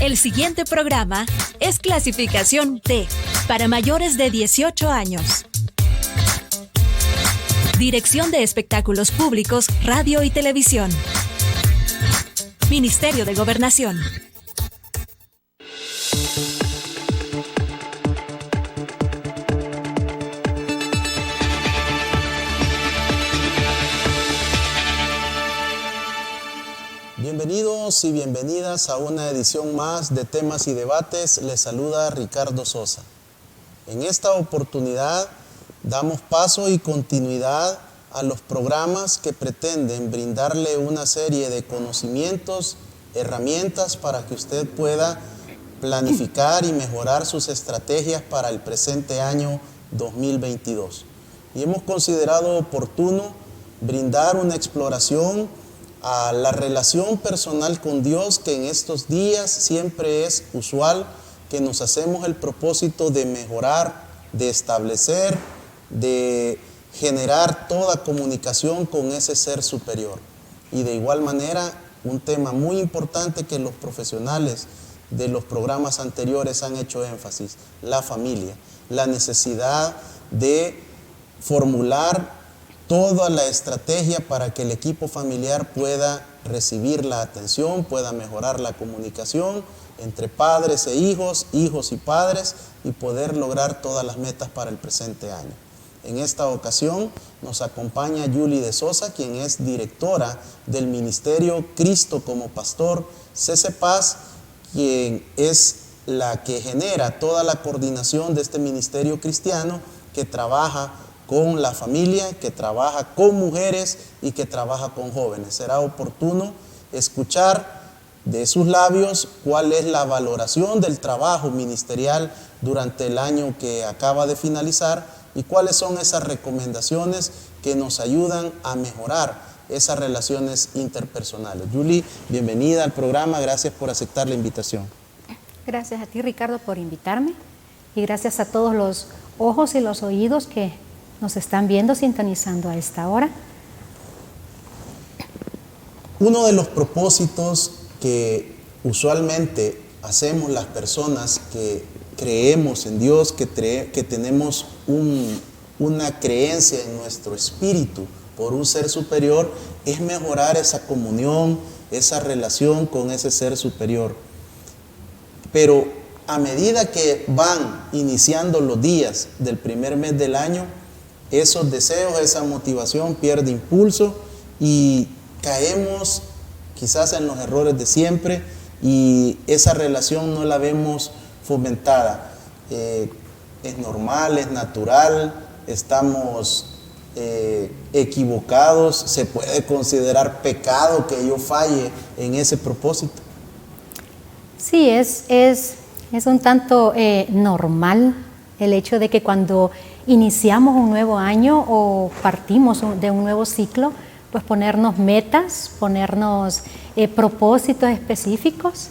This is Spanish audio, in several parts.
El siguiente programa es clasificación D, para mayores de 18 años. Dirección de Espectáculos Públicos, Radio y Televisión. Ministerio de Gobernación. Bienvenidos y bienvenidas a una edición más de Temas y Debates. Les saluda Ricardo Sosa. En esta oportunidad damos paso y continuidad a los programas que pretenden brindarle una serie de conocimientos, herramientas para que usted pueda planificar y mejorar sus estrategias para el presente año 2022. Y hemos considerado oportuno brindar una exploración a la relación personal con Dios, que en estos días siempre es usual que nos hacemos el propósito de mejorar, de establecer, de generar toda comunicación con ese ser superior. Y de igual manera, un tema muy importante que los profesionales de los programas anteriores han hecho énfasis: la familia, la necesidad de formular toda la estrategia para que el equipo familiar pueda recibir la atención, pueda mejorar la comunicación entre padres e hijos, hijos y padres, y poder lograr todas las metas para el presente año. En esta ocasión nos acompaña Yuli de Sosa, quien es directora del Ministerio Cristo como Pastor, CCPAS, quien es la que genera toda la coordinación de este ministerio cristiano que trabaja con la familia, que trabaja con mujeres y que trabaja con jóvenes. Será oportuno escuchar de sus labios cuál es la valoración del trabajo ministerial durante el año que acaba de finalizar y cuáles son esas recomendaciones que nos ayudan a mejorar esas relaciones interpersonales. Yuli, bienvenida al programa, gracias por aceptar la invitación. Gracias a ti, Ricardo, por invitarme, y gracias a todos los ojos y los oídos que nos están viendo, sintonizando a esta hora. Uno de los propósitos que usualmente hacemos las personas que creemos en Dios, que tenemos una creencia en nuestro espíritu por un ser superior, es mejorar esa comunión, esa relación con ese ser superior. Pero a medida que van iniciando los días del primer mes del año, esos deseos, esa motivación pierde impulso y caemos quizás en los errores de siempre y esa relación no la vemos fomentada. Es normal, es natural, estamos equivocados. ¿Se puede considerar pecado que yo falle en ese propósito? Sí, es un tanto normal el hecho de que cuando iniciamos un nuevo año o partimos de un nuevo ciclo, pues ponernos metas, ponernos propósitos específicos,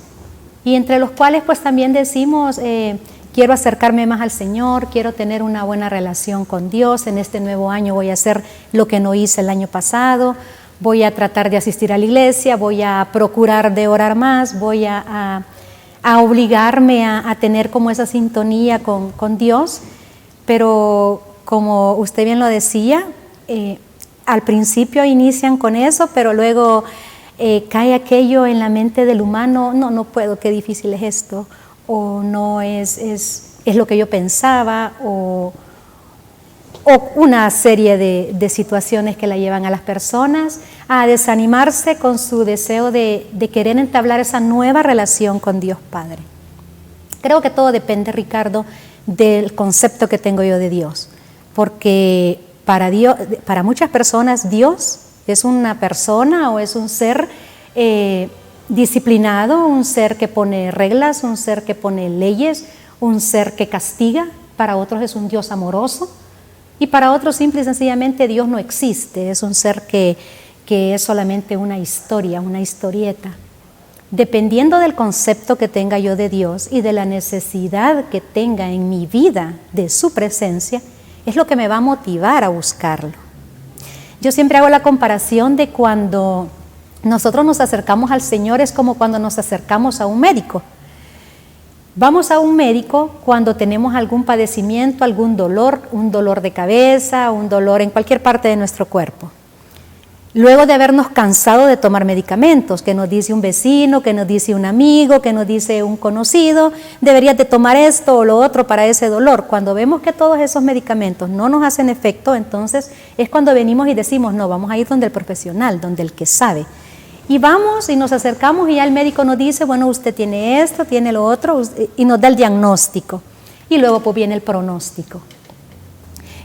y entre los cuales pues también decimos, quiero acercarme más al Señor, quiero tener una buena relación con Dios, en este nuevo año voy a hacer lo que no hice el año pasado, voy a tratar de asistir a la iglesia, voy a procurar de orar más, voy a obligarme a tener como esa sintonía con Dios. Pero como usted bien lo decía, al principio inician con eso, pero luego cae aquello en la mente del humano: no puedo, qué difícil es esto, o no es lo que yo pensaba, o una serie de situaciones que la llevan a las personas a desanimarse con su deseo de querer entablar esa nueva relación con Dios Padre. Creo que todo depende, Ricardo, del concepto que tengo yo de Dios, porque para muchas personas Dios es una persona o es un ser disciplinado, un ser que pone reglas, un ser que pone leyes, un ser que castiga. Para otros es un Dios amoroso, y para otros simple y sencillamente Dios no existe, es un ser que es solamente una historia, una historieta. Dependiendo del concepto que tenga yo de Dios y de la necesidad que tenga en mi vida de su presencia, es lo que me va a motivar a buscarlo. Yo siempre hago la comparación de cuando nosotros nos acercamos al Señor es como cuando nos acercamos a un médico. Vamos a un médico cuando tenemos algún padecimiento, algún dolor, un dolor de cabeza, un dolor en cualquier parte de nuestro cuerpo. Luego de habernos cansado de tomar medicamentos, que nos dice un vecino, que nos dice un amigo, que nos dice un conocido, deberías de tomar esto o lo otro para ese dolor. Cuando vemos que todos esos medicamentos no nos hacen efecto, entonces es cuando venimos y decimos, no, vamos a ir donde el profesional, donde el que sabe. Y vamos y nos acercamos y ya el médico nos dice, bueno, usted tiene esto, tiene lo otro, y nos da el diagnóstico. Y luego pues viene el pronóstico.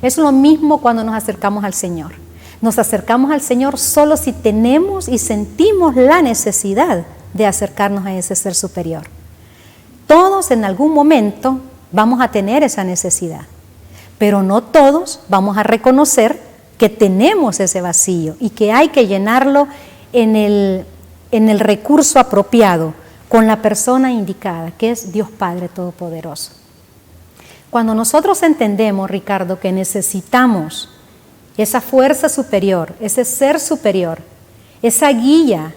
Es lo mismo cuando nos acercamos al Señor. Nos acercamos al Señor solo si tenemos y sentimos la necesidad de acercarnos a ese ser superior. Todos en algún momento vamos a tener esa necesidad, pero no todos vamos a reconocer que tenemos ese vacío y que hay que llenarlo en el recurso apropiado, con la persona indicada, que es Dios Padre Todopoderoso. Cuando nosotros entendemos, Ricardo, que necesitamos esa fuerza superior, ese ser superior, esa guía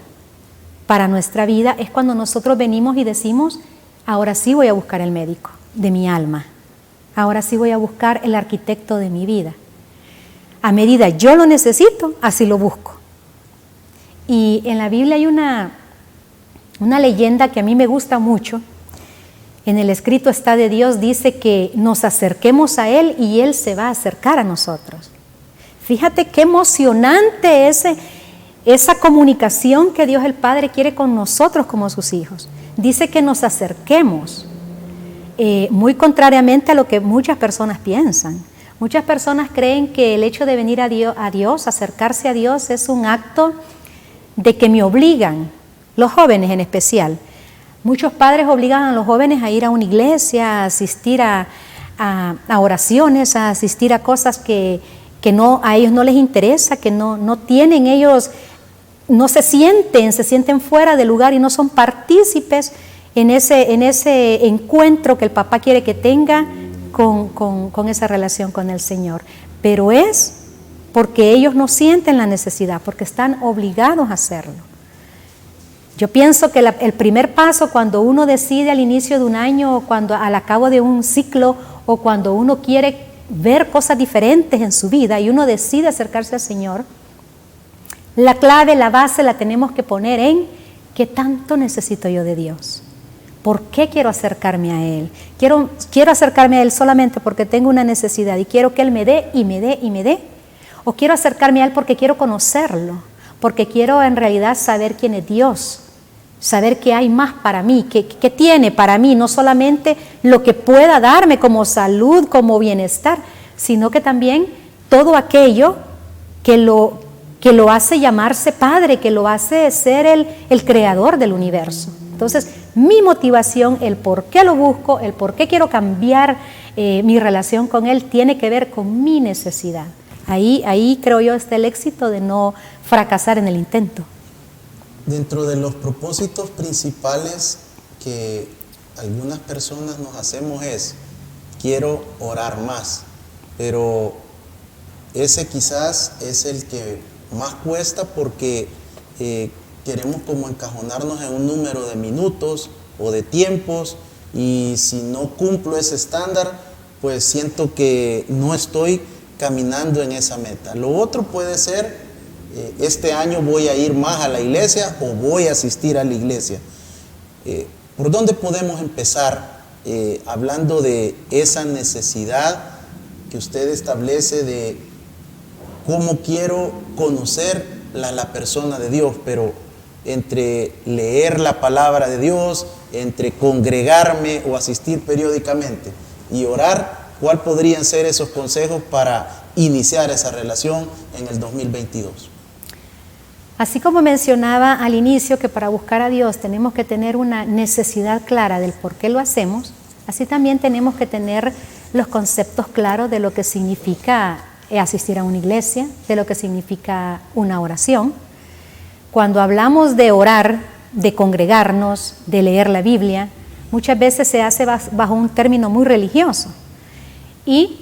para nuestra vida, es cuando nosotros venimos y decimos, ahora sí voy a buscar el médico de mi alma, ahora sí voy a buscar el arquitecto de mi vida. A medida yo lo necesito, así lo busco. Y en la Biblia hay una leyenda que a mí me gusta mucho. En el escrito está de Dios, dice que nos acerquemos a Él y Él se va a acercar a nosotros. Fíjate qué emocionante esa comunicación que Dios el Padre quiere con nosotros como sus hijos. Dice que nos acerquemos, muy contrariamente a lo que muchas personas piensan. Muchas personas creen que el hecho de venir a Dios, acercarse a Dios, es un acto de que me obligan, los jóvenes en especial. Muchos padres obligan a los jóvenes a ir a una iglesia, a asistir a oraciones, a asistir a cosas que a ellos no les interesa, que no tienen ellos, no se sienten fuera del lugar y no son partícipes en ese encuentro que el papá quiere que tenga con esa relación con el Señor. Pero es porque ellos no sienten la necesidad, porque están obligados a hacerlo. Yo pienso que el primer paso cuando uno decide al inicio de un año o cuando al cabo de un ciclo o cuando uno quiere ver cosas diferentes en su vida y uno decide acercarse al Señor, la clave, la base la tenemos que poner en ¿qué tanto necesito yo de Dios? ¿Por qué quiero acercarme a Él? Quiero acercarme a Él solamente porque tengo una necesidad y quiero que Él me dé y me dé y me dé. O quiero acercarme a Él porque quiero conocerlo, porque quiero en realidad saber quién es Dios, saber qué hay más para mí, qué tiene para mí, no solamente lo que pueda darme como salud, como bienestar, sino que también todo aquello que lo hace llamarse Padre, que lo hace ser el creador del universo. Entonces, mi motivación, el por qué lo busco, el por qué quiero cambiar mi relación con Él, tiene que ver con mi necesidad. Ahí creo yo está el éxito de no fracasar en el intento. Dentro de los propósitos principales que algunas personas nos hacemos es, quiero orar más, pero ese quizás es el que más cuesta porque queremos como encajonarnos en un número de minutos o de tiempos y si no cumplo ese estándar, pues siento que no estoy caminando en esa meta. Lo otro puede ser, este año voy a ir más a la iglesia o voy a asistir a la iglesia. ¿Por dónde podemos empezar hablando de esa necesidad que usted establece de cómo quiero conocer la persona de Dios, pero entre leer la palabra de Dios, entre congregarme o asistir periódicamente y orar? ¿Cuál podrían ser esos consejos para iniciar esa relación en el 2022? Así como mencionaba al inicio que para buscar a Dios tenemos que tener una necesidad clara del por qué lo hacemos, así también tenemos que tener los conceptos claros de lo que significa asistir a una iglesia, de lo que significa una oración. Cuando hablamos de orar, de congregarnos, de leer la Biblia, muchas veces se hace bajo un término muy religioso. Y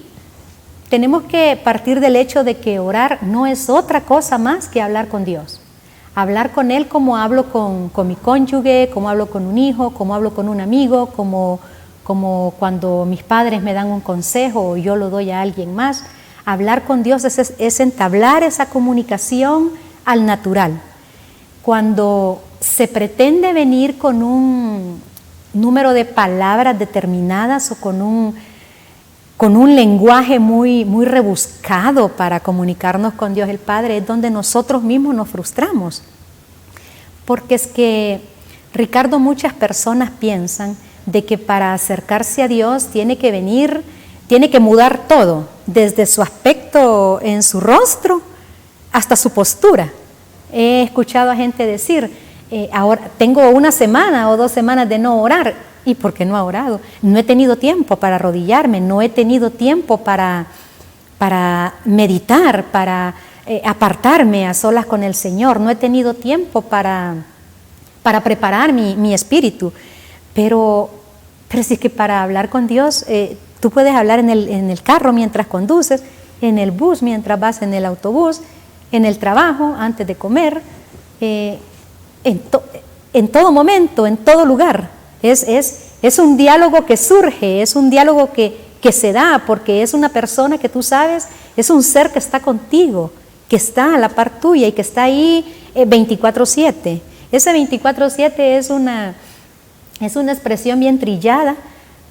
tenemos que partir del hecho de que orar no es otra cosa más que hablar con Dios. Hablar con Él como hablo con mi cónyuge, como hablo con un hijo, como hablo con un amigo, como cuando mis padres me dan un consejo o yo lo doy a alguien más. Hablar con Dios es entablar esa comunicación al natural. Cuando se pretende venir con un número de palabras determinadas o con un lenguaje muy rebuscado para comunicarnos con Dios el Padre, es donde nosotros mismos nos frustramos. Porque es que, Ricardo, muchas personas piensan de que para acercarse a Dios tiene que mudar todo, desde su aspecto en su rostro hasta su postura. He escuchado a gente decir, ahora tengo 1 semana o 2 semanas de no orar. ¿Y por qué no ha orado? No he tenido tiempo para arrodillarme, no he tenido tiempo para meditar, para apartarme a solas con el Señor, no he tenido tiempo para preparar mi espíritu. Pero si es que para hablar con Dios, tú puedes hablar en el carro mientras conduces, en el bus mientras vas en el autobús, en el trabajo, antes de comer, en todo momento, en todo lugar. Es un diálogo que surge, es un diálogo que se da, porque es una persona que tú sabes, es un ser que está contigo, que está a la par tuya y que está ahí 24/7. Ese 24/7 es una expresión bien trillada,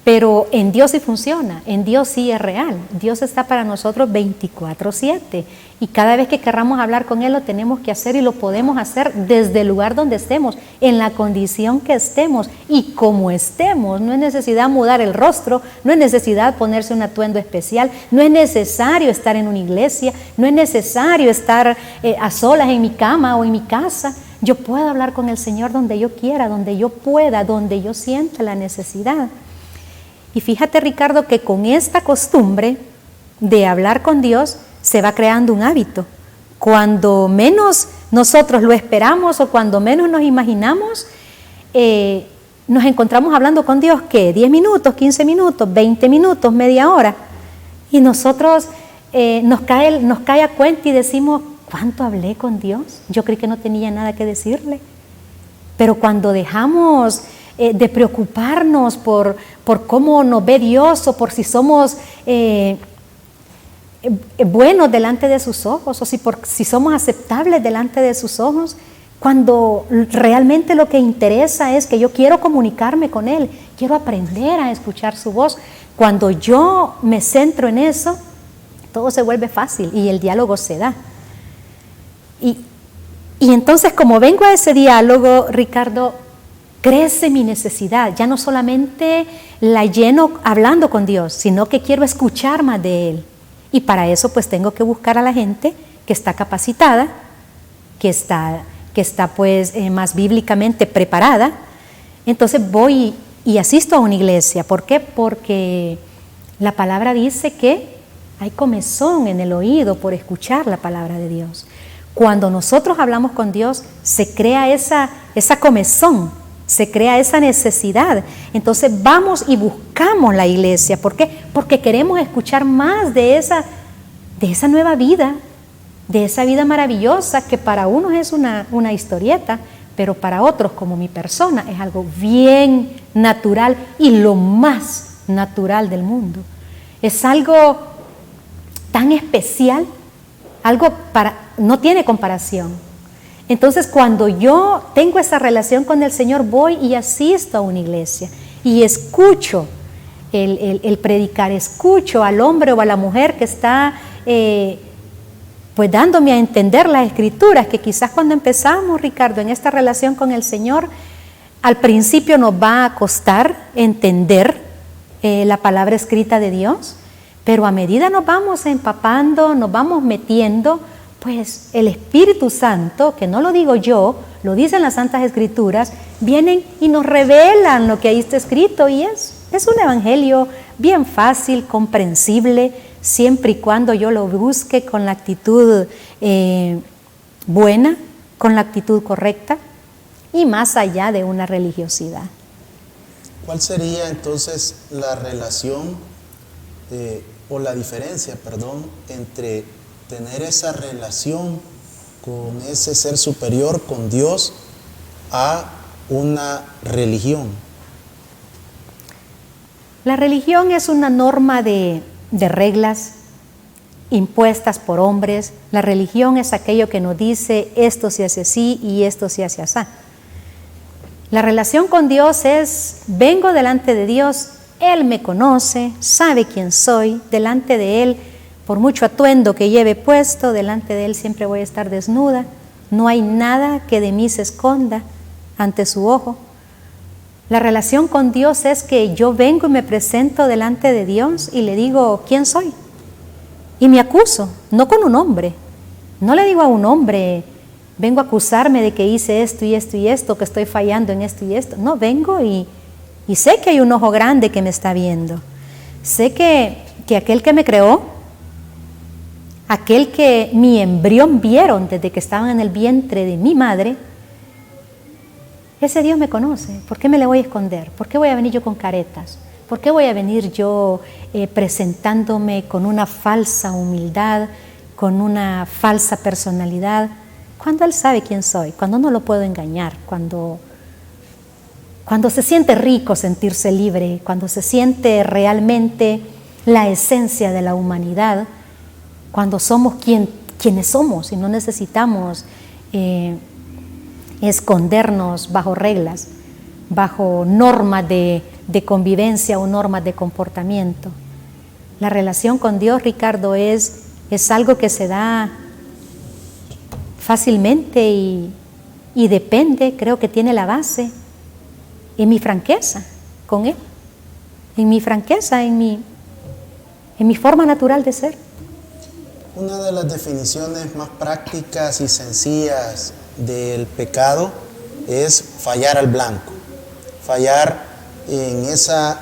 pero en Dios sí funciona, en Dios sí es real. Dios está para nosotros 24/7 y cada vez que querramos hablar con Él lo tenemos que hacer y lo podemos hacer desde el lugar donde estemos, en la condición que estemos y como estemos. No es necesidad mudar el rostro, no es necesidad ponerse un atuendo especial, no es necesario estar en una iglesia, no es necesario estar a solas en mi cama o en mi casa. Yo puedo hablar con el Señor donde yo quiera, donde yo pueda, donde yo sienta la necesidad. Y fíjate, Ricardo, que con esta costumbre de hablar con Dios se va creando un hábito. Cuando menos nosotros lo esperamos o cuando menos nos imaginamos, nos encontramos hablando con Dios, ¿qué? 10 minutos, 15 minutos, 20 minutos, media hora. Y nosotros nos cae a cuenta y decimos, ¿cuánto hablé con Dios? Yo creí que no tenía nada que decirle. Pero cuando dejamos de preocuparnos por cómo nos ve Dios o por si somos buenos delante de sus ojos o si somos aceptables delante de sus ojos, cuando realmente lo que interesa es que yo quiero comunicarme con Él, quiero aprender a escuchar su voz. Cuando yo me centro en eso, todo se vuelve fácil y el diálogo se da. Y entonces, como vengo a ese diálogo, Ricardo, crece mi necesidad. Ya no solamente la lleno hablando con Dios, sino que quiero escuchar más de Él. Y para eso pues tengo que buscar a la gente que está capacitada, que está pues más bíblicamente preparada. Entonces voy y asisto a una iglesia. ¿Por qué? Porque la palabra dice que hay comezón en el oído por escuchar la palabra de Dios. Cuando nosotros hablamos con Dios, se crea esa comezón, se crea esa necesidad. Entonces vamos y buscamos la iglesia. ¿Por qué? Porque queremos escuchar más de esa nueva vida, de esa vida maravillosa que para unos es una historieta, pero para otros, como mi persona, es algo bien natural y lo más natural del mundo. Es algo tan especial, no tiene comparación. Entonces, cuando yo tengo esa relación con el Señor, voy y asisto a una iglesia y escucho el predicar, escucho al hombre o a la mujer que está pues dándome a entender las escrituras, que quizás cuando empezamos, Ricardo, en esta relación con el Señor, al principio nos va a costar entender la palabra escrita de Dios, pero a medida nos vamos empapando, nos vamos metiendo, pues el Espíritu Santo, que no lo digo yo, lo dicen las Santas Escrituras, vienen y nos revelan lo que ahí está escrito y es un evangelio bien fácil, comprensible, siempre y cuando yo lo busque con la actitud buena, con la actitud correcta y más allá de una religiosidad. ¿Cuál sería entonces la relación o la diferencia, entre tener esa relación con ese ser superior, con Dios, a una religión? La religión es una norma de reglas impuestas por hombres. La religión es aquello que nos dice esto se hace así y esto se hace así. La relación con Dios es, vengo delante de Dios, Él me conoce, sabe quién soy, delante de Él, por mucho atuendo que lleve puesto, delante de Él siempre voy a estar desnuda, no hay nada que de mí se esconda ante su ojo. La relación con Dios es que yo vengo y me presento delante de Dios y le digo, ¿quién soy? Y me acuso, no con un hombre, no le digo a un hombre, vengo a acusarme de que hice esto y esto y esto, que estoy fallando en esto y esto. No, vengo y sé que hay un ojo grande que me está viendo. Sé que aquel que me creó, aquel que mi embrión vieron desde que estaba en el vientre de mi madre, ese Dios me conoce. ¿Por qué me le voy a esconder? ¿Por qué voy a venir yo con caretas? ¿Por qué voy a venir yo presentándome con una falsa humildad, con una falsa personalidad? Cuando Él sabe quién soy, cuando no lo puedo engañar, cuando se siente rico sentirse libre, cuando se siente realmente la esencia de la humanidad, cuando somos quienes somos y no necesitamos escondernos bajo reglas, bajo normas de convivencia o normas de comportamiento. La relación con Dios, Ricardo, es algo que se da fácilmente y depende, creo que tiene la base en mi franqueza con Él, en mi franqueza, en mi forma natural de ser. Una de las definiciones más prácticas y sencillas del pecado es fallar al blanco, fallar en esa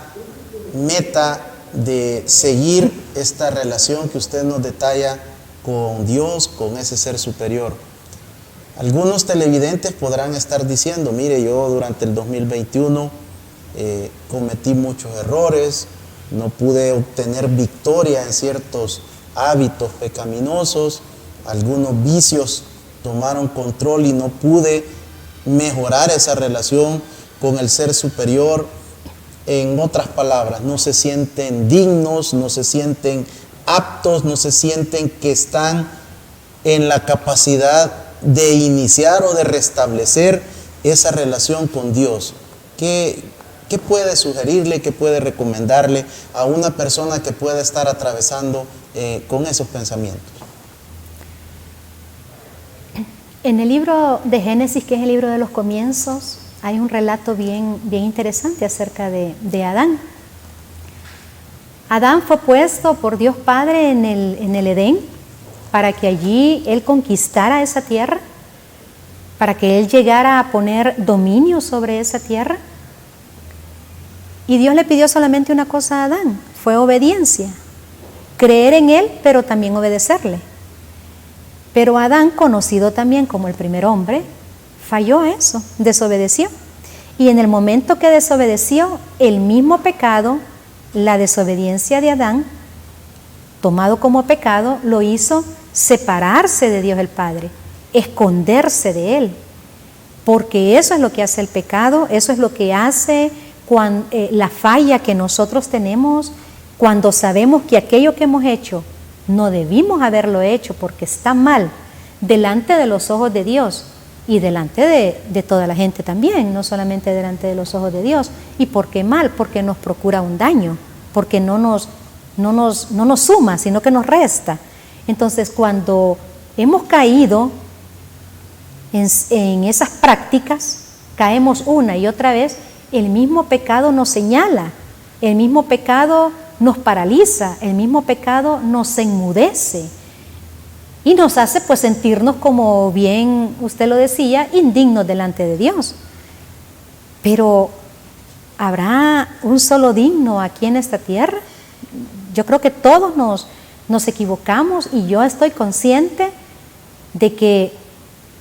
meta de seguir esta relación que usted nos detalla con Dios, con ese ser superior. Algunos televidentes podrán estar diciendo, mire, yo durante el 2021 cometí muchos errores, no pude obtener victoria en ciertos hábitos pecaminosos, algunos vicios tomaron control y no pude mejorar esa relación con el ser superior. En otras palabras, no se sienten dignos, no se sienten aptos, no se sienten que están en la capacidad de iniciar o de restablecer esa relación con Dios. ¿Qué puede sugerirle, qué puede recomendarle a una persona que pueda estar atravesando con esos pensamientos? En el libro de Génesis, que es el libro de los comienzos, hay un relato bien interesante acerca de Adán. Adán fue puesto por Dios Padre en el Edén para que allí él conquistara esa tierra, para que él llegara a poner dominio sobre esa tierra. Y Dios le pidió solamente una cosa a Adán, fue obediencia, creer en Él, pero también obedecerle. Pero Adán, conocido también como el primer hombre, falló a eso, desobedeció. Y en el momento que desobedeció, el mismo pecado, la desobediencia de Adán, tomado como pecado, lo hizo separarse de Dios el Padre, esconderse de Él. Porque eso es lo que hace el pecado, eso es lo que hace la falla que nosotros tenemos cuando sabemos que aquello que hemos hecho no debimos haberlo hecho porque está mal delante de los ojos de Dios y delante de toda la gente también, no solamente delante de los ojos de Dios. ¿Y por qué mal? Porque nos procura un daño, porque no nos suma, sino que nos resta. Entonces, cuando hemos caído en esas prácticas, caemos una y otra vez, el mismo pecado nos señala, el mismo pecado nos paraliza, el mismo pecado nos enmudece y nos hace pues sentirnos, como bien usted lo decía, indignos delante de Dios. Pero ¿habrá un solo digno aquí en esta tierra? Yo creo que todos nos equivocamos y yo estoy consciente de que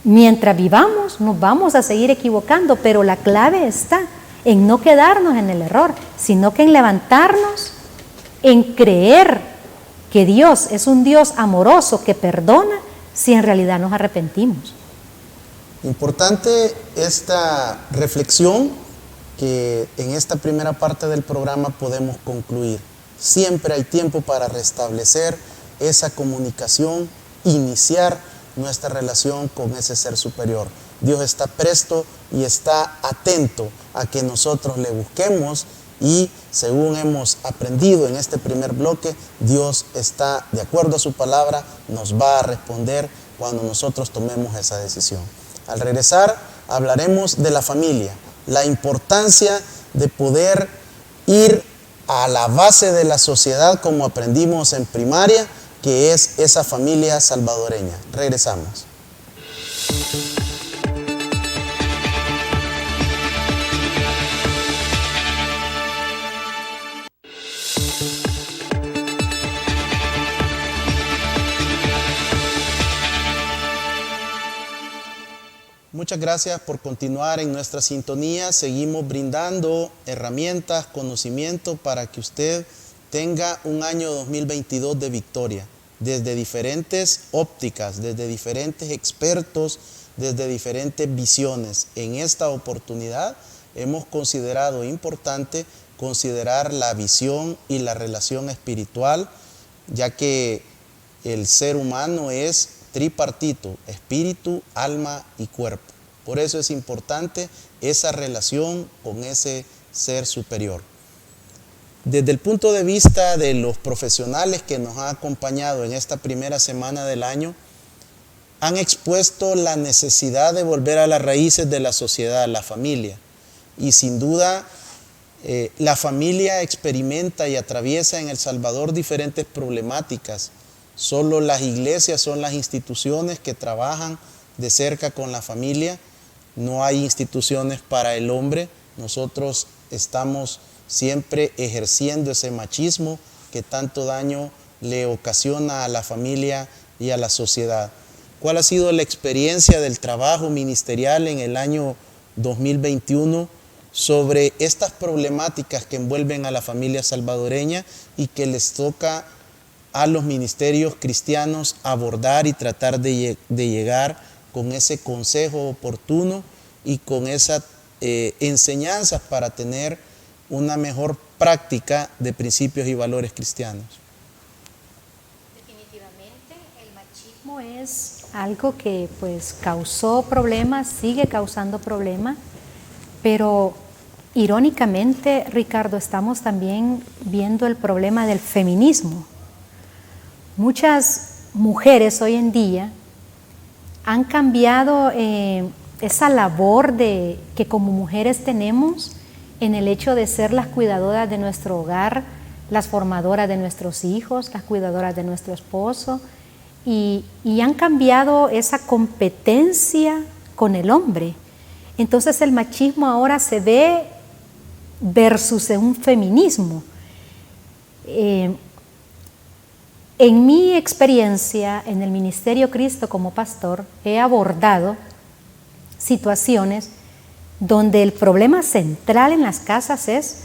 mientras vivamos nos vamos a seguir equivocando, pero la clave está en no quedarnos en el error, sino que en levantarnos, en creer que Dios es un Dios amoroso que perdona, si en realidad nos arrepentimos. Importante esta reflexión que en esta primera parte del programa podemos concluir. Siempre hay tiempo para restablecer esa comunicación, iniciar nuestra relación con ese ser superior. Dios está presto y está atento a que nosotros le busquemos, y según hemos aprendido en este primer bloque, Dios está, de acuerdo a su palabra, nos va a responder cuando nosotros tomemos esa decisión. Al regresar hablaremos de la familia, la importancia de poder ir a la base de la sociedad como aprendimos en primaria, que es esa familia salvadoreña. Regresamos. Muchas gracias por continuar en nuestra sintonía. Seguimos brindando herramientas, conocimiento para que usted tenga un año 2022 de victoria, desde diferentes ópticas, desde diferentes expertos, desde diferentes visiones. En esta oportunidad hemos considerado importante considerar la visión y la relación espiritual, ya que el ser humano es tripartito: espíritu, alma y cuerpo. Por eso es importante esa relación con ese ser superior. Desde el punto de vista de los profesionales que nos han acompañado en esta primera semana del año, han expuesto la necesidad de volver a las raíces de la sociedad, la familia. Y sin duda, la familia experimenta y atraviesa en El Salvador diferentes problemáticas. Solo las iglesias son las instituciones que trabajan de cerca con la familia. No hay instituciones para el hombre. Nosotros estamos siempre ejerciendo ese machismo que tanto daño le ocasiona a la familia y a la sociedad. ¿Cuál ha sido la experiencia del trabajo ministerial en el año 2021 sobre estas problemáticas que envuelven a la familia salvadoreña y que les toca a los ministerios cristianos abordar y tratar de llegar con ese consejo oportuno y con esas enseñanzas para tener una mejor práctica de principios y valores cristianos? Definitivamente el machismo es algo que pues causó problemas, sigue causando problemas, pero irónicamente, Ricardo, estamos también viendo el problema del feminismo. Muchas mujeres hoy en día han cambiado esa labor que como mujeres tenemos en el hecho de ser las cuidadoras de nuestro hogar, las formadoras de nuestros hijos, las cuidadoras de nuestro esposo, y han cambiado esa competencia con el hombre. Entonces el machismo ahora se ve versus un feminismo. En mi experiencia en el Ministerio Cristo como pastor, he abordado situaciones donde el problema central en las casas es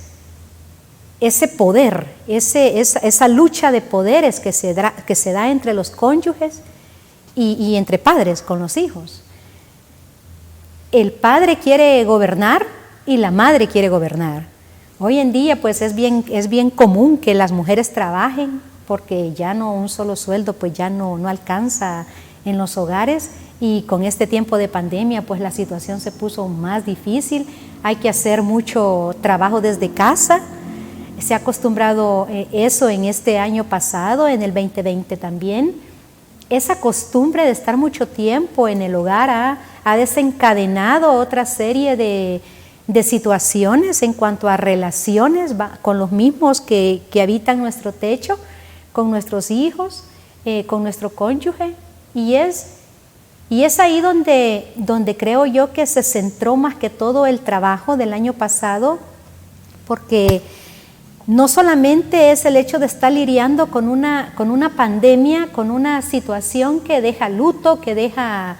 ese poder, esa lucha de poderes que se da entre los cónyuges y entre padres con los hijos. El padre quiere gobernar y la madre quiere gobernar. Hoy en día pues es bien común que las mujeres trabajen, porque ya no un solo sueldo pues ya no alcanza en los hogares, y con este tiempo de pandemia pues la situación se puso más difícil. Hay que hacer mucho trabajo desde casa. Se ha acostumbrado eso en este año pasado, en el 2020 también. Esa costumbre de estar mucho tiempo en el hogar ha desencadenado otra serie de situaciones en cuanto a relaciones con los mismos que habitan nuestro techo, con nuestros hijos, con nuestro cónyuge, y es ahí donde creo yo que se centró más que todo el trabajo del año pasado, porque no solamente es el hecho de estar lidiando con una pandemia, con una situación que deja luto, que deja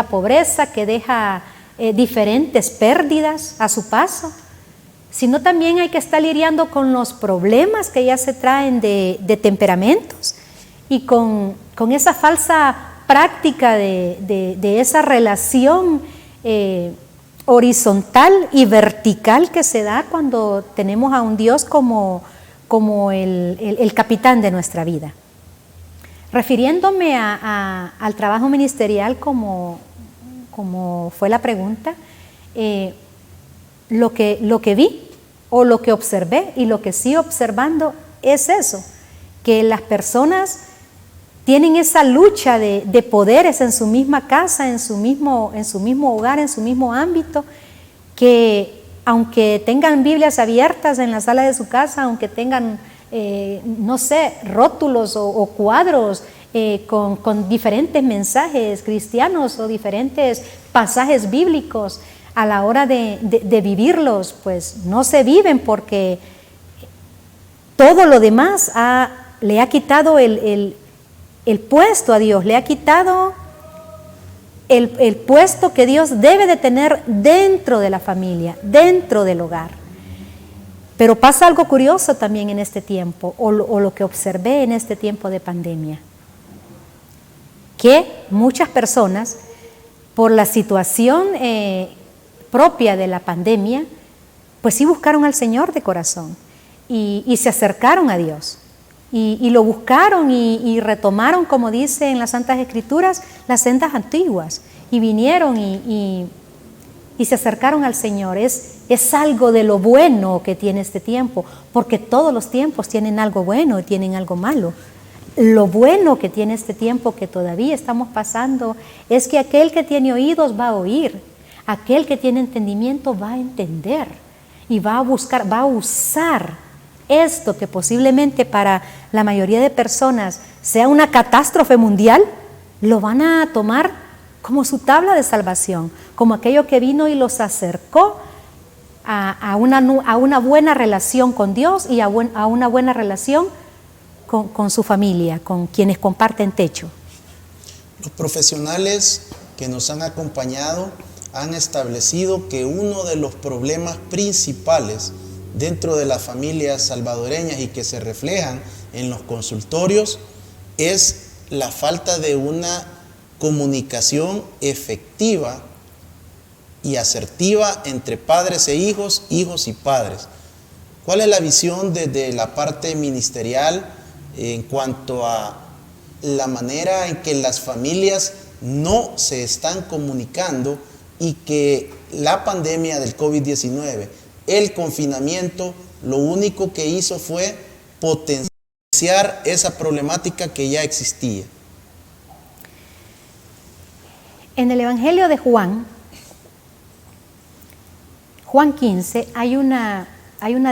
pobreza, que deja diferentes pérdidas a su paso, sino también hay que estar lidiando con los problemas que ya se traen de temperamentos y con esa falsa práctica de esa relación horizontal y vertical que se da cuando tenemos a un Dios como el capitán de nuestra vida. Refiriéndome al trabajo ministerial como fue la pregunta, lo que vi o lo que observé y lo que sigo observando es eso, que las personas tienen esa lucha de poderes en su misma casa, en su mismo hogar, en su mismo ámbito, que aunque tengan Biblias abiertas en la sala de su casa, aunque tengan, no sé, rótulos o cuadros con diferentes mensajes cristianos o diferentes pasajes bíblicos, a la hora de vivirlos, pues no se viven porque todo lo demás le ha quitado el puesto a Dios, le ha quitado el puesto que Dios debe de tener dentro de la familia, dentro del hogar. Pero pasa algo curioso también en este tiempo, o lo que observé en este tiempo de pandemia, que muchas personas, por la situación propia de la pandemia, pues sí buscaron al Señor de corazón y se acercaron a Dios. Y lo buscaron y retomaron, como dice en las Santas Escrituras, las sendas antiguas, y vinieron y se acercaron al Señor. Es algo de lo bueno que tiene este tiempo, porque todos los tiempos tienen algo bueno y tienen algo malo. Lo bueno que tiene este tiempo que todavía estamos pasando es que aquel que tiene oídos va a oír, aquel que tiene entendimiento va a entender y va a buscar, va a usar esto que posiblemente para la mayoría de personas sea una catástrofe mundial, lo van a tomar como su tabla de salvación, como aquello que vino y los acercó a una buena relación con Dios y a una buena relación con su familia, con quienes comparten techo. Los profesionales que nos han acompañado han establecido que uno de los problemas principales dentro de las familias salvadoreñas y que se reflejan en los consultorios es la falta de una comunicación efectiva y asertiva entre padres e hijos, hijos y padres. ¿Cuál es la visión desde la parte ministerial en cuanto a la manera en que las familias no se están comunicando y que la pandemia del COVID-19, el confinamiento, lo único que hizo fue potenciar esa problemática que ya existía? En el Evangelio de Juan 15, hay una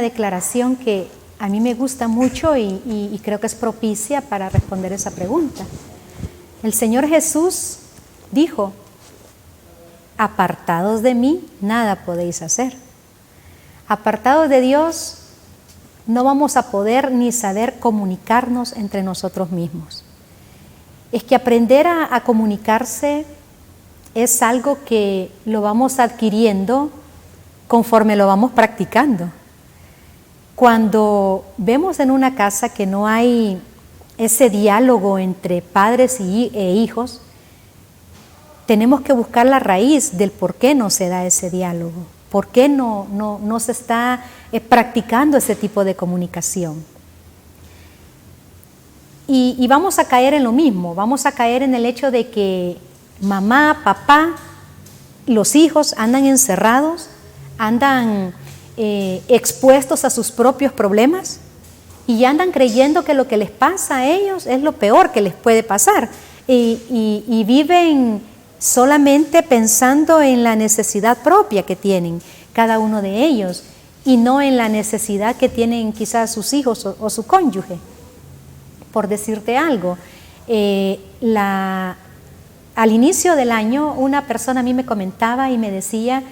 declaración que a mí me gusta mucho y creo que es propicia para responder esa pregunta. El Señor Jesús dijo: apartados de mí, nada podéis hacer. Apartados de Dios, no vamos a poder ni saber comunicarnos entre nosotros mismos. Es que aprender a comunicarse es algo que lo vamos adquiriendo conforme lo vamos practicando. Cuando vemos en una casa que no hay ese diálogo entre padres e hijos, tenemos que buscar la raíz del por qué no se da ese diálogo, por qué no se está practicando ese tipo de comunicación. Y vamos a caer en lo mismo, vamos a caer en el hecho de que mamá, papá, los hijos andan encerrados, andan expuestos a sus propios problemas y andan creyendo que lo que les pasa a ellos es lo peor que les puede pasar y viven solamente pensando en la necesidad propia que tienen cada uno de ellos y no en la necesidad que tienen quizás sus hijos o su cónyuge. Por decirte algo, al inicio del año una persona a mí me comentaba y me decía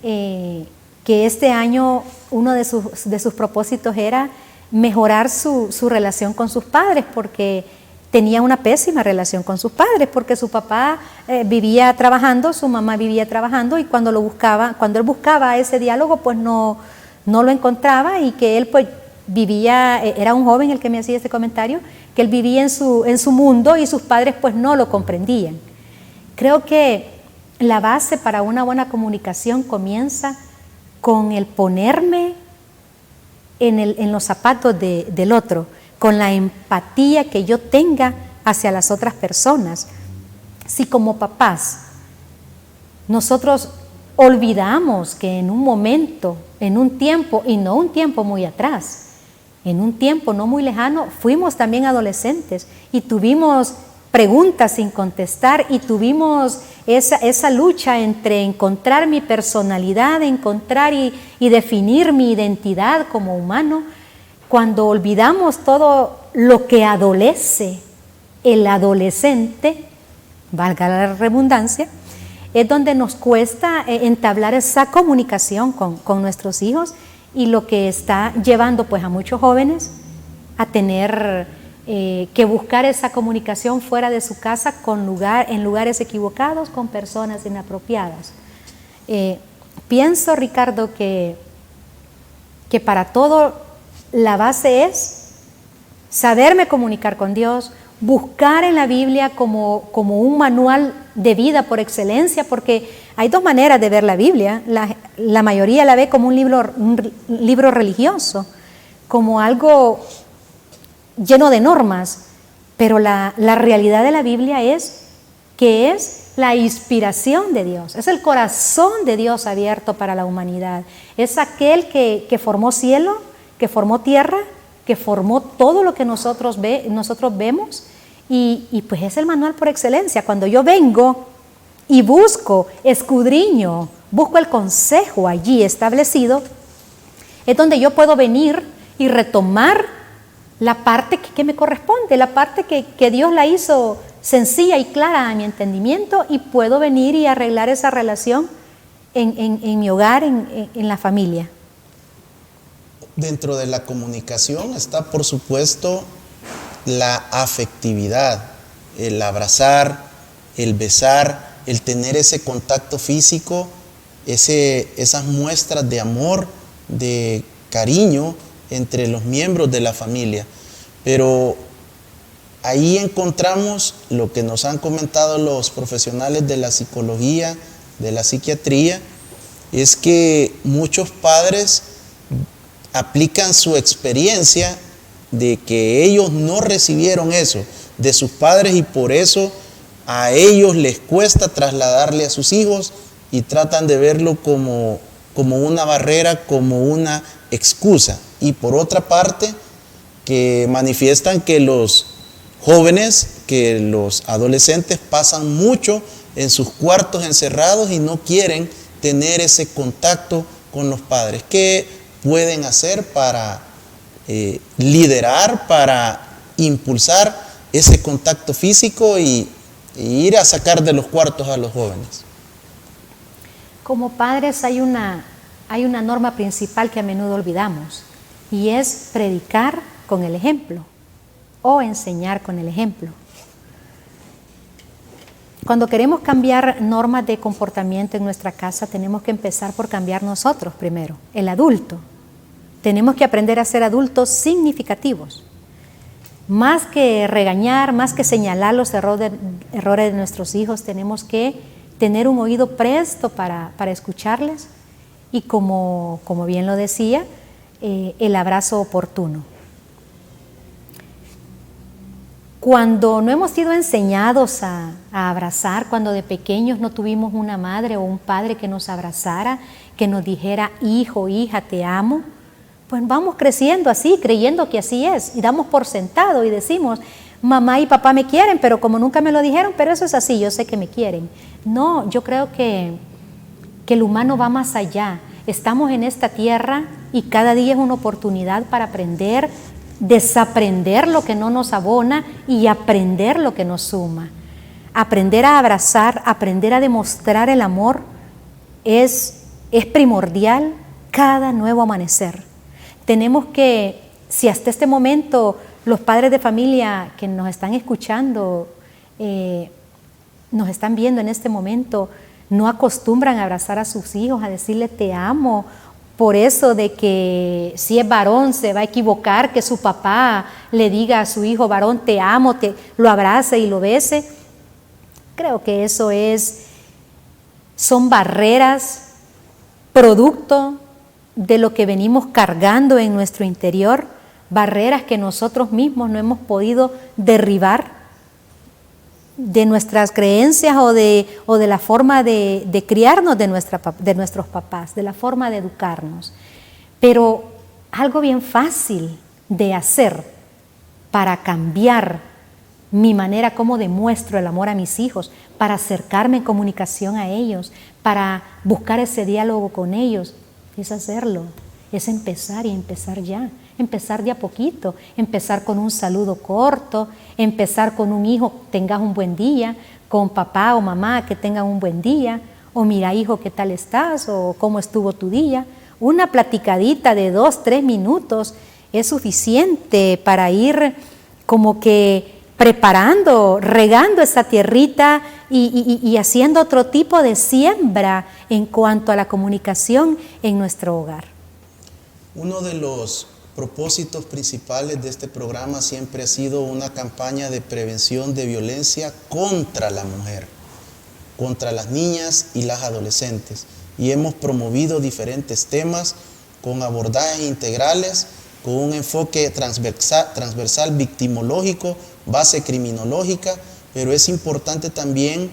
que este año uno de sus propósitos era mejorar su relación con sus padres, porque tenía una pésima relación con sus padres, porque su papá vivía trabajando, su mamá vivía trabajando, y cuando él buscaba ese diálogo, pues no lo encontraba, y que él pues vivía, era un joven el que me hacía este comentario, que él vivía en su mundo y sus padres pues no lo comprendían. Creo que la base para una buena comunicación comienza con el ponerme en los zapatos del otro, con la empatía que yo tenga hacia las otras personas. Si como papás nosotros olvidamos que en un momento, en un tiempo, y no un tiempo muy atrás, en un tiempo no muy lejano, fuimos también adolescentes y tuvimos preguntas sin contestar y tuvimos esa lucha entre encontrar mi personalidad, encontrar y definir mi identidad como humano. Cuando olvidamos todo lo que adolece el adolescente, valga la redundancia, es donde nos cuesta entablar esa comunicación con nuestros hijos, y lo que está llevando pues a muchos jóvenes a tener que buscar esa comunicación fuera de su casa en lugares equivocados, con personas inapropiadas. Pienso, Ricardo, que para todo la base es saberme comunicar con Dios, buscar en la Biblia como un manual de vida por excelencia, porque hay dos maneras de ver la Biblia. La mayoría la ve como un libro religioso, como algo lleno de normas, pero la realidad de la Biblia es que es la inspiración de Dios, es el corazón de Dios abierto para la humanidad, es aquel que formó cielo, que formó tierra, que formó todo lo que nosotros vemos, y pues es el manual por excelencia. Cuando yo vengo y busco, escudriño, busco el consejo allí establecido, es donde yo puedo venir y retomar la parte que me corresponde, la parte que Dios la hizo sencilla y clara a mi entendimiento, y puedo venir y arreglar esa relación en mi hogar, en la familia. Dentro de la comunicación está, por supuesto, la afectividad, el abrazar, el besar, el tener ese contacto físico, esas muestras de amor, de cariño entre los miembros de la familia. Pero ahí encontramos lo que nos han comentado los profesionales de la psicología, de la psiquiatría, es que muchos padres aplican su experiencia de que ellos no recibieron eso de sus padres, y por eso a ellos les cuesta trasladarle a sus hijos, y tratan de verlo como una barrera, como una excusa. Y por otra parte, que manifiestan que los jóvenes, que los adolescentes pasan mucho en sus cuartos encerrados y no quieren tener ese contacto con los padres. ¿Qué pueden hacer para liderar, para impulsar ese contacto físico y ir a sacar de los cuartos a los jóvenes? Como padres hay una norma principal que a menudo olvidamos, y es predicar con el ejemplo o enseñar con el ejemplo. Cuando queremos cambiar normas de comportamiento en nuestra casa, tenemos que empezar por cambiar nosotros primero, el adulto. Tenemos que aprender a ser adultos significativos. Más que regañar, más que señalar los errores de nuestros hijos, tenemos que tener un oído presto para escucharles, y como bien lo decía, el abrazo oportuno. Cuando no hemos sido enseñados a abrazar, cuando de pequeños no tuvimos una madre o un padre que nos abrazara, que nos dijera hijo, hija, te amo, pues vamos creciendo así, creyendo que así es, y damos por sentado y decimos, mamá y papá me quieren, pero como nunca me lo dijeron, pero eso es así, yo sé que me quieren. No, yo creo que el humano va más allá. Estamos en esta tierra y cada día es una oportunidad para aprender, desaprender lo que no nos abona y aprender lo que nos suma. Aprender a abrazar, aprender a demostrar el amor es primordial cada nuevo amanecer. Tenemos que, si hasta este momento los padres de familia que nos están escuchando, nos están viendo en este momento, no acostumbran a abrazar a sus hijos, a decirle te amo, por eso de que si es varón se va a equivocar, que su papá le diga a su hijo varón te amo, lo abrace y lo bese. Creo que eso son barreras producto de lo que venimos cargando en nuestro interior, barreras que nosotros mismos no hemos podido derribar de nuestras creencias o de la forma de criarnos de nuestros papás, de la forma de educarnos. Pero algo bien fácil de hacer para cambiar mi manera como demuestro el amor a mis hijos, para acercarme en comunicación a ellos, para buscar ese diálogo con ellos, es hacerlo, es empezar y empezar ya. Empezar de a poquito, empezar con un saludo corto, empezar con un hijo, tengas un buen día, con papá o mamá que tengan un buen día, o mira hijo, ¿qué tal estás? O ¿cómo estuvo tu día? Una platicadita de 2-3 minutos es suficiente para ir como que preparando, regando esa tierrita y haciendo otro tipo de siembra en cuanto a la comunicación en nuestro hogar. Uno de los propósitos principales de este programa siempre ha sido una campaña de prevención de violencia contra la mujer, contra las niñas y las adolescentes. Y hemos promovido diferentes temas con abordajes integrales, con un enfoque transversal victimológico, base criminológica, pero es importante también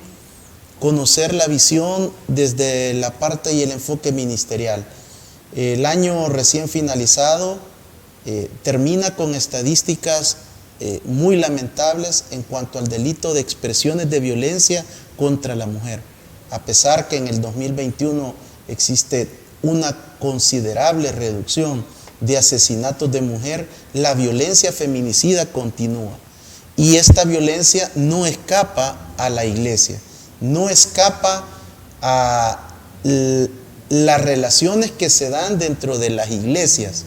conocer la visión desde la parte y el enfoque ministerial. El año recién finalizado termina con estadísticas muy lamentables en cuanto al delito de expresiones de violencia contra la mujer. A pesar que en el 2021 existe una considerable reducción de asesinatos de mujer, la violencia feminicida continúa. Y esta violencia no escapa a la iglesia, no escapa a las relaciones que se dan dentro de las iglesias.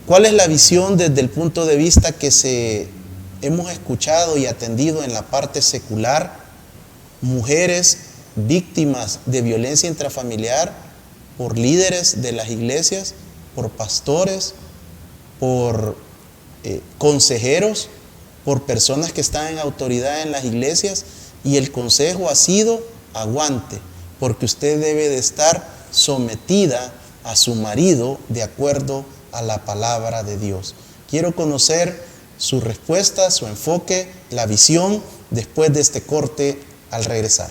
¿Cuál es la visión desde el punto de vista que hemos escuchado y atendido en la parte secular? Mujeres víctimas de violencia intrafamiliar por líderes de las iglesias, por pastores, por consejeros, por personas que están en autoridad en las iglesias, y el consejo ha sido: aguante, porque usted debe de estar sometida a su marido de acuerdo a la palabra de Dios. Quiero conocer su respuesta, su enfoque, la visión después de este corte al regresar.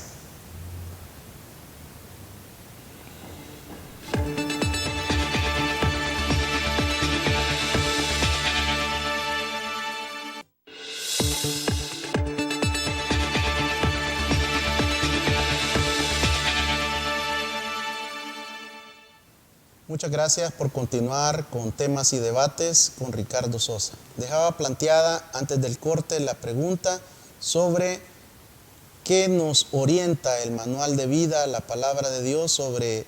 Muchas gracias por continuar con temas y debates con Ricardo Sosa. Dejaba planteada antes del corte la pregunta sobre qué nos orienta el manual de vida, la palabra de Dios sobre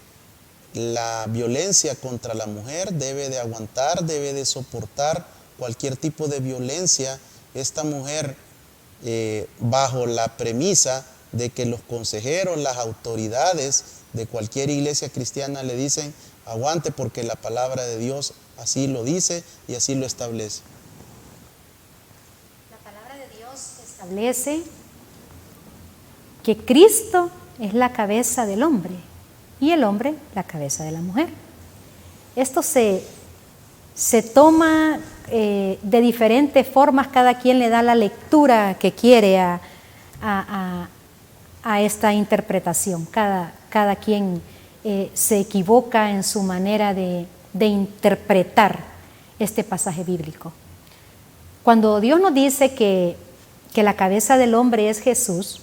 la violencia contra la mujer. Debe de aguantar, debe de soportar cualquier tipo de violencia esta mujer bajo la premisa de que los consejeros, las autoridades de cualquier iglesia cristiana le dicen: aguante porque la palabra de Dios así lo dice y así lo establece. La palabra de Dios establece que Cristo es la cabeza del hombre y el hombre la cabeza de la mujer. Esto se toma de diferentes formas, cada quien le da la lectura que quiere a esta interpretación, cada quien se equivoca en su manera de interpretar este pasaje bíblico. Cuando Dios nos dice que la cabeza del hombre es Jesús,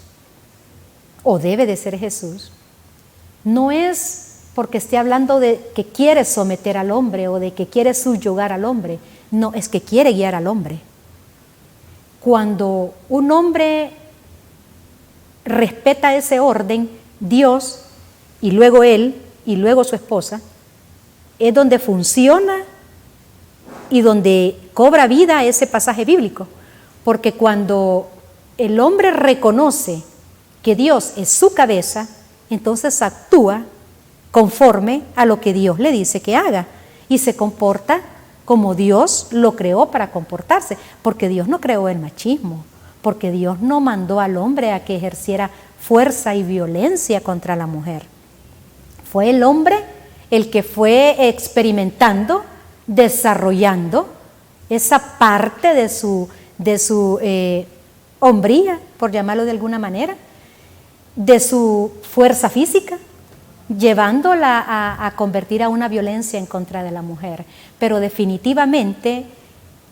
o debe de ser Jesús, no es porque esté hablando de que quiere someter al hombre o de que quiere subyugar al hombre, no, es que quiere guiar al hombre. Cuando un hombre respeta ese orden, Dios y luego él, y luego su esposa, es donde funciona y donde cobra vida ese pasaje bíblico. Porque cuando el hombre reconoce que Dios es su cabeza, entonces actúa conforme a lo que Dios le dice que haga y se comporta como Dios lo creó para comportarse, porque Dios no creó el machismo, porque Dios no mandó al hombre a que ejerciera fuerza y violencia contra la mujer. Fue el hombre el que fue experimentando, desarrollando esa parte de su hombría, por llamarlo de alguna manera, de su fuerza física, llevándola a convertir a una violencia en contra de la mujer. Pero definitivamente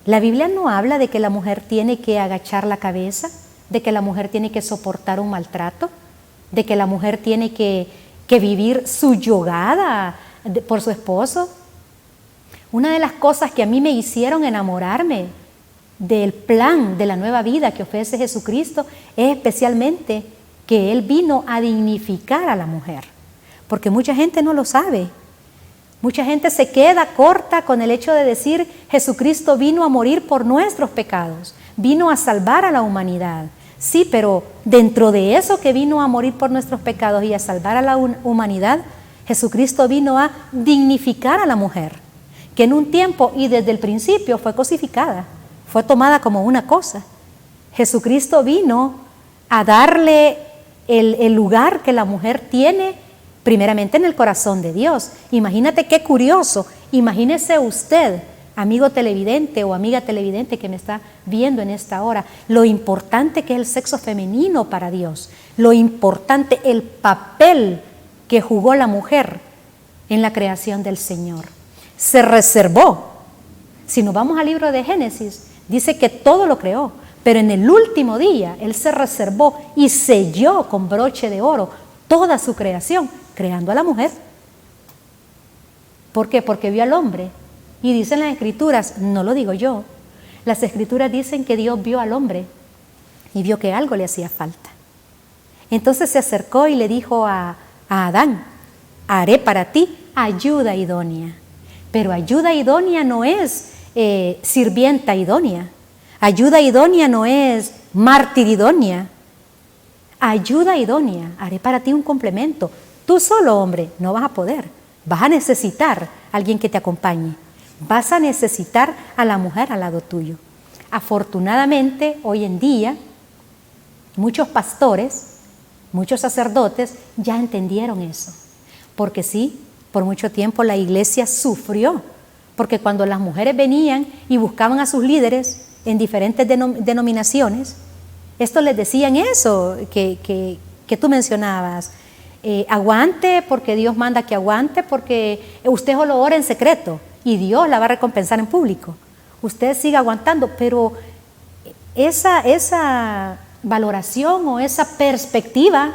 la Biblia no habla de que la mujer tiene que agachar la cabeza, de que la mujer tiene que soportar un maltrato, de que la mujer tiene que vivir subyugada por su esposo. Una de las cosas que a mí me hicieron enamorarme del plan de la nueva vida que ofrece Jesucristo es especialmente que Él vino a dignificar a la mujer, porque mucha gente no lo sabe. Mucha gente se queda corta con el hecho de decir Jesucristo vino a morir por nuestros pecados, vino a salvar a la humanidad. Sí, pero dentro de eso que vino a morir por nuestros pecados y a salvar a la humanidad, Jesucristo vino a dignificar a la mujer, que en un tiempo y desde el principio fue cosificada, fue tomada como una cosa. Jesucristo vino a darle el lugar que la mujer tiene primeramente en el corazón de Dios. Imagínate qué curioso, imagínese usted, amigo televidente o amiga televidente que me está viendo en esta hora, lo importante que es el sexo femenino para Dios, lo importante, el papel que jugó la mujer en la creación del Señor. Se reservó. Si nos vamos al libro de Génesis, dice que todo lo creó, pero en el último día Él se reservó y selló con broche de oro toda su creación, creando a la mujer. ¿Por qué? Porque vio al hombre. Y dicen las Escrituras, no lo digo yo, las Escrituras dicen que Dios vio al hombre y vio que algo le hacía falta. Entonces se acercó y le dijo a Adán, haré para ti ayuda idónea. Pero ayuda idónea no es sirvienta idónea. Ayuda idónea no es mártir idónea. Ayuda idónea, haré para ti un complemento. Tú solo, hombre, no vas a poder. Vas a necesitar a alguien que te acompañe. Vas a necesitar a la mujer al lado tuyo. Afortunadamente, hoy en día, muchos pastores, muchos sacerdotes ya entendieron eso. Porque sí, por mucho tiempo la iglesia sufrió. Porque cuando las mujeres venían y buscaban a sus líderes en diferentes denominaciones, estos les decían eso que tú mencionabas. Aguante porque Dios manda que aguante, porque usted solo ora en secreto y Dios la va a recompensar en público. Usted sigue aguantando, pero esa valoración o esa perspectiva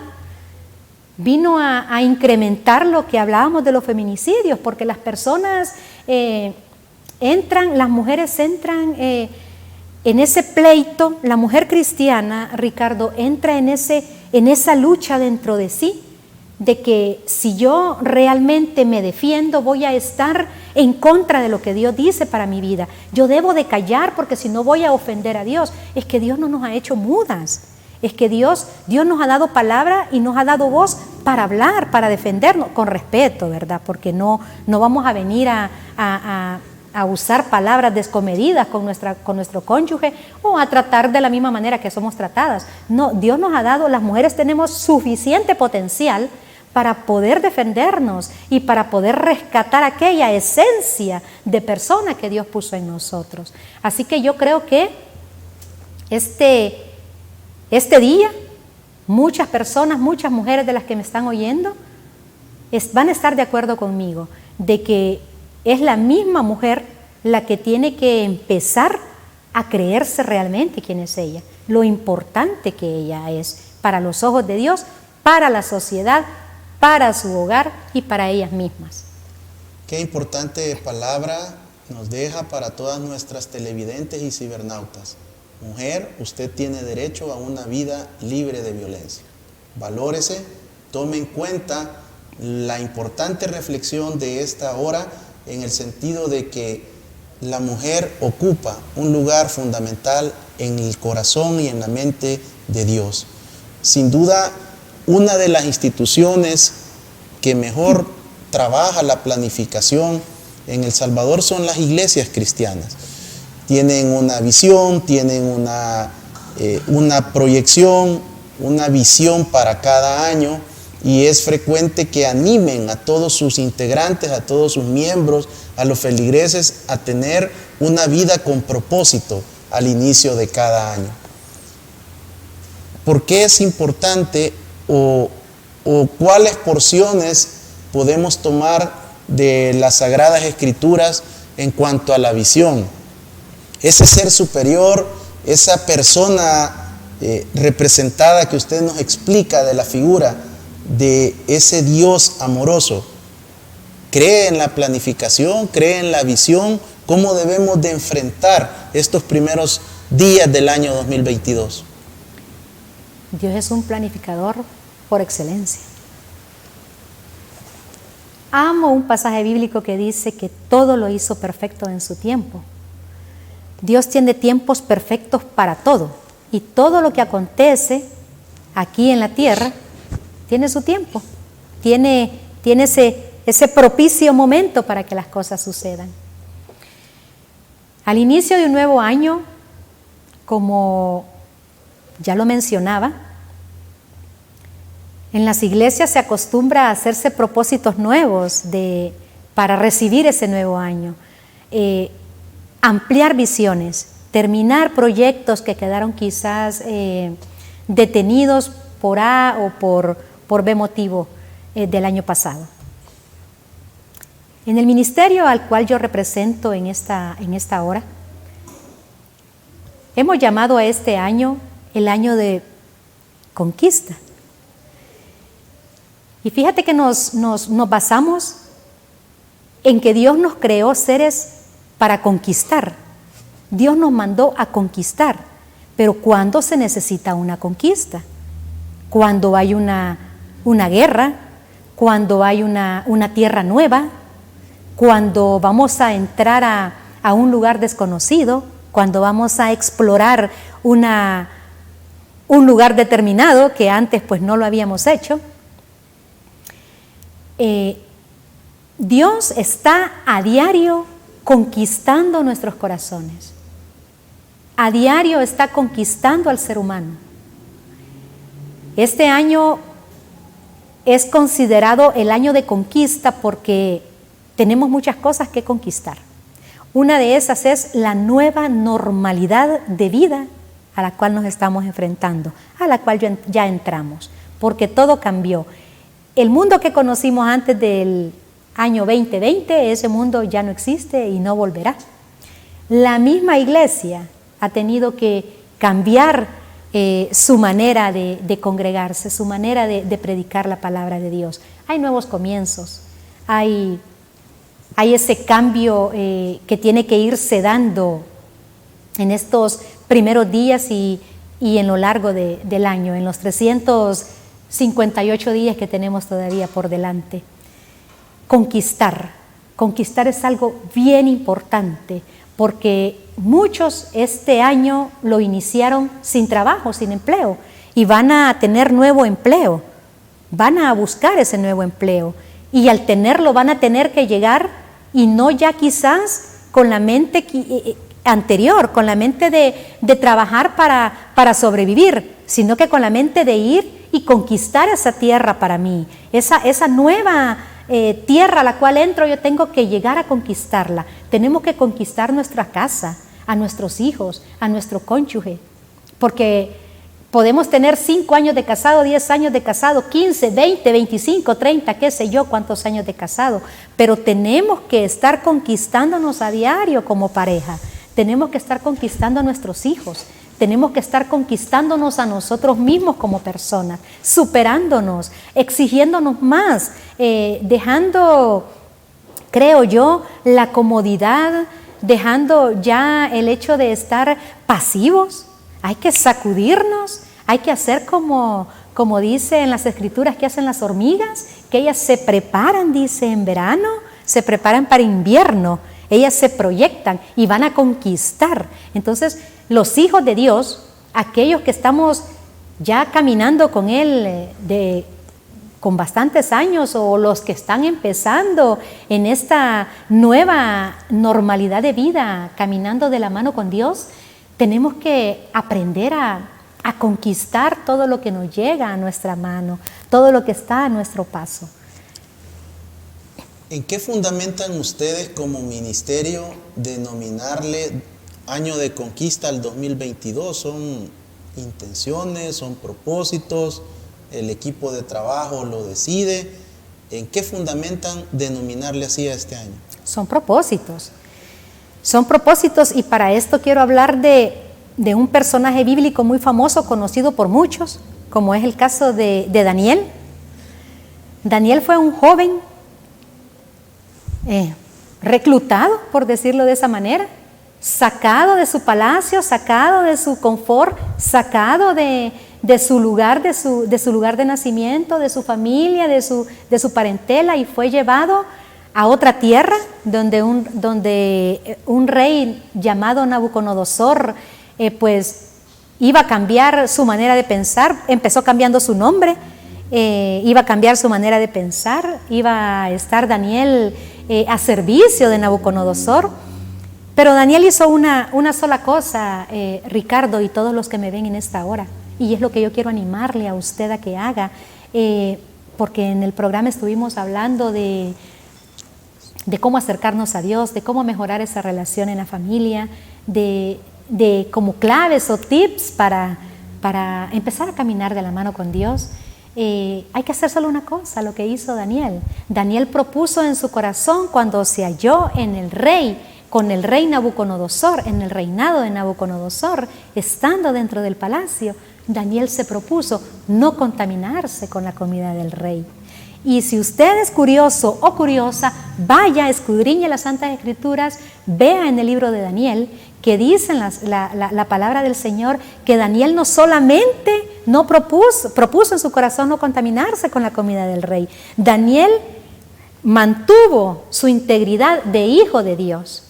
vino a incrementar lo que hablábamos de los feminicidios, porque las personas las mujeres entran en ese pleito. La mujer cristiana, Ricardo, entra en esa lucha dentro de sí, de que si yo realmente me defiendo, voy a estar en contra de lo que Dios dice para mi vida. Yo debo de callar porque si no voy a ofender a Dios. Es que Dios no nos ha hecho mudas. Es que Dios nos ha dado palabra y nos ha dado voz para hablar, para defendernos, con respeto, ¿verdad? Porque no vamos a venir a usar palabras descomedidas con nuestro cónyuge o a tratar de la misma manera que somos tratadas. No, Dios nos ha dado, las mujeres tenemos suficiente potencial para poder defendernos y para poder rescatar aquella esencia de persona que Dios puso en nosotros. Así que yo creo que este día, muchas personas, muchas mujeres de las que me están oyendo, van a estar de acuerdo conmigo de que es la misma mujer la que tiene que empezar a creerse realmente quién es ella, lo importante que ella es para los ojos de Dios, para la sociedad, para su hogar y para ellas mismas. Qué importante palabra nos deja para todas nuestras televidentes y cibernautas. Mujer, usted tiene derecho a una vida libre de violencia. Valórese, tome en cuenta la importante reflexión de esta hora en el sentido de que la mujer ocupa un lugar fundamental en el corazón y en la mente de Dios. Sin duda, una de las instituciones que mejor trabaja la planificación en El Salvador son las iglesias cristianas. Tienen una visión, tienen una proyección, una visión para cada año, y es frecuente que animen a todos sus integrantes, a todos sus miembros, a los feligreses a tener una vida con propósito al inicio de cada año. ¿Por qué es importante o cuáles porciones podemos tomar de las Sagradas Escrituras en cuanto a la visión? Ese ser superior, esa persona representada que usted nos explica de la figura de ese Dios amoroso, ¿cree en la planificación? ¿Cree en la visión? ¿Cómo debemos de enfrentar estos primeros días del año 2022? Dios es un planificador por excelencia. Amo un pasaje bíblico que dice que todo lo hizo perfecto en su tiempo. Dios tiene tiempos perfectos para todo, y todo lo que acontece aquí en la tierra tiene su tiempo, tiene ese propicio momento para que las cosas sucedan. Al inicio de un nuevo año, como ya lo mencionaba, en las iglesias se acostumbra a hacerse propósitos nuevos para recibir ese nuevo año, ampliar visiones, terminar proyectos que quedaron quizás detenidos por A o por B motivo del año pasado. En el ministerio al cual yo represento en esta hora, hemos llamado a este año el año de conquista. Y fíjate que nos basamos en que Dios nos creó seres para conquistar. Dios nos mandó a conquistar. Pero ¿cuándo se necesita una conquista? Cuando hay una guerra, cuando hay una tierra nueva, cuando vamos a entrar a un lugar desconocido, cuando vamos a explorar un lugar determinado que antes pues no lo habíamos hecho. Dios está a diario conquistando nuestros corazones. A diario está conquistando al ser humano. Este año es considerado el año de conquista porque tenemos muchas cosas que conquistar. Una de esas es la nueva normalidad de vida a la cual nos estamos enfrentando, a la cual ya entramos, porque todo cambió. El mundo que conocimos antes del año 2020, ese mundo ya no existe y no volverá. La misma iglesia ha tenido que cambiar su manera de congregarse, su manera de predicar la palabra de Dios. Hay nuevos comienzos, hay ese cambio que tiene que irse dando en estos primeros días y en lo largo del año, en los 358 días que tenemos todavía por delante. Conquistar es algo bien importante, porque muchos este año lo iniciaron sin trabajo, sin empleo, y van a tener nuevo empleo, van a buscar ese nuevo empleo, y al tenerlo van a tener que llegar, y no ya quizás con la mente anterior, con la mente de trabajar para sobrevivir, sino que con la mente de ir y conquistar esa tierra para mí, esa nueva tierra a la cual entro, yo tengo que llegar a conquistarla. Tenemos que conquistar nuestra casa, a nuestros hijos, a nuestro cónyuge, porque podemos tener 5 años de casado, 10 años de casado, 15, 20, 25, 30, qué sé yo, cuántos años de casado, pero tenemos que estar conquistándonos a diario como pareja, tenemos que estar conquistando a nuestros hijos, tenemos que estar conquistándonos a nosotros mismos como personas, superándonos, exigiéndonos más, dejando, creo yo, la comodidad, dejando ya el hecho de estar pasivos. Hay que sacudirnos, hay que hacer como dice en las escrituras que hacen las hormigas, que ellas se preparan, dice, en verano, se preparan para invierno, ellas se proyectan y van a conquistar. Entonces, los hijos de Dios, aquellos que estamos ya caminando con Él con bastantes años o los que están empezando en esta nueva normalidad de vida, caminando de la mano con Dios, tenemos que aprender a conquistar todo lo que nos llega a nuestra mano, todo lo que está a nuestro paso. ¿En qué fundamentan ustedes como ministerio denominarle año de conquista al 2022? ¿Son intenciones, son propósitos? ¿El equipo de trabajo lo decide? ¿En qué fundamentan denominarle así a este año? Son propósitos. Son propósitos, y para esto quiero hablar de un personaje bíblico muy famoso, conocido por muchos, como es el caso de Daniel. Daniel fue un joven reclutado, por decirlo de esa manera, sacado de su palacio, sacado de su confort, sacado de su lugar, de su lugar de nacimiento, de su familia, de su parentela, y fue llevado a otra tierra donde un rey llamado Nabucodonosor pues iba a cambiar su manera de pensar. Empezó cambiando su nombre, iba a cambiar su manera de pensar, iba a estar Daniel a servicio de Nabucodonosor. Pero Daniel hizo una sola cosa, Ricardo y todos los que me ven en esta hora, y es lo que yo quiero animarle a usted a que haga, porque en el programa estuvimos hablando de cómo acercarnos a Dios, de cómo mejorar esa relación en la familia, de como claves o tips para empezar a caminar de la mano con Dios. Hay que hacer solo una cosa, lo que hizo Daniel. Daniel propuso en su corazón, cuando se halló con el rey Nabucodonosor, en el reinado de Nabucodonosor, estando dentro del palacio, Daniel se propuso no contaminarse con la comida del rey. Y si usted es curioso o curiosa, vaya, escudriñe las Santas Escrituras, vea en el libro de Daniel que dicen la palabra del Señor que Daniel no solamente no propuso en su corazón no contaminarse con la comida del rey. Daniel mantuvo su integridad de hijo de Dios,